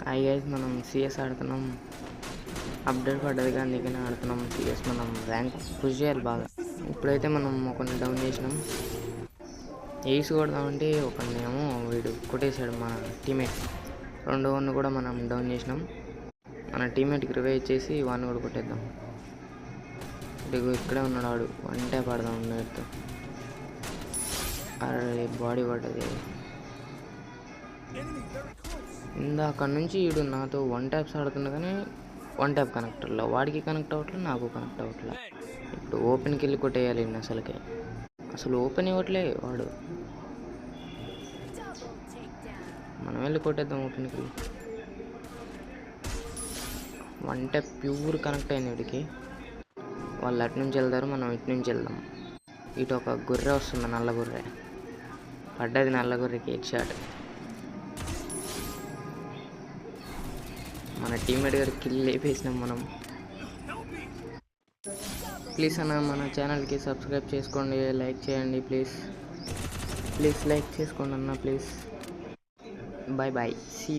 Hi guys, మనం CS ఆడుతున్నాం. Update పడ్డది కానీ అందుకనే ఆడుతున్నాం సిఎస్. మనం ర్యాంక్ పుష్ చేయాలి బాగా. ఇప్పుడైతే మనం ఒకరిని డౌన్ చేసినాం. ఎయిస్ కొడదామంటే ఒకరినేమో వీడు కొట్టేశాడు మన టీమేట్. రెండో వన్ కూడా మనం డౌన్ చేసినాం. మన టీమేట్కి రివైవ్ ఇచ్చేసి వాడిని కూడా కొట్టేద్దాం. ఇక్కడే ఉన్నాడు వాడు. వన్ ట్యాప్ ఆడదాం ఉన్నట్టు. అరే బాడీ పడ్డది. ఇందాక నుంచి వీడు నాతో వన్ ట్యాప్స్ ఆడుతున్నా కానీ వన్ ట్యాప్ కనెక్ట్ అవ్వట్లేదు. వాడికి కనెక్ట్ అవ్వట్లేదు, నాకు కనెక్ట్ అవ్వట్లేదు. ఇప్పుడు ఓపెన్కి వెళ్ళి కొట్టేయాలి అసలు ఓపెన్ ఇవ్వట్లే వాడు. మనం వెళ్ళి కొట్టేద్దాం ఓపెన్కి. వన్ ట్యాప్ ప్యూర్ కనెక్ట్ అయింది వీడికి. వాళ్ళు అటు నుంచి వెళ్తారు, మనం ఇటు నుంచి వెళ్దాం. ఇటు ఒక గొర్రె వస్తుంది, నల్ల గొర్రె. పడ్డది నల్ల గొర్రెకి హెడ్ షాట్. మన టీమ్మేట్ గారికి కిల్ లేపేసినాం మనం. ప్లీజ్ అన్న మన ఛానల్కి సబ్స్క్రైబ్ చేసుకోండి, లైక్ చేయండి ప్లీజ్. లైక్ చేసుకోండి అన్న ప్లీజ్. Bye bye. సీ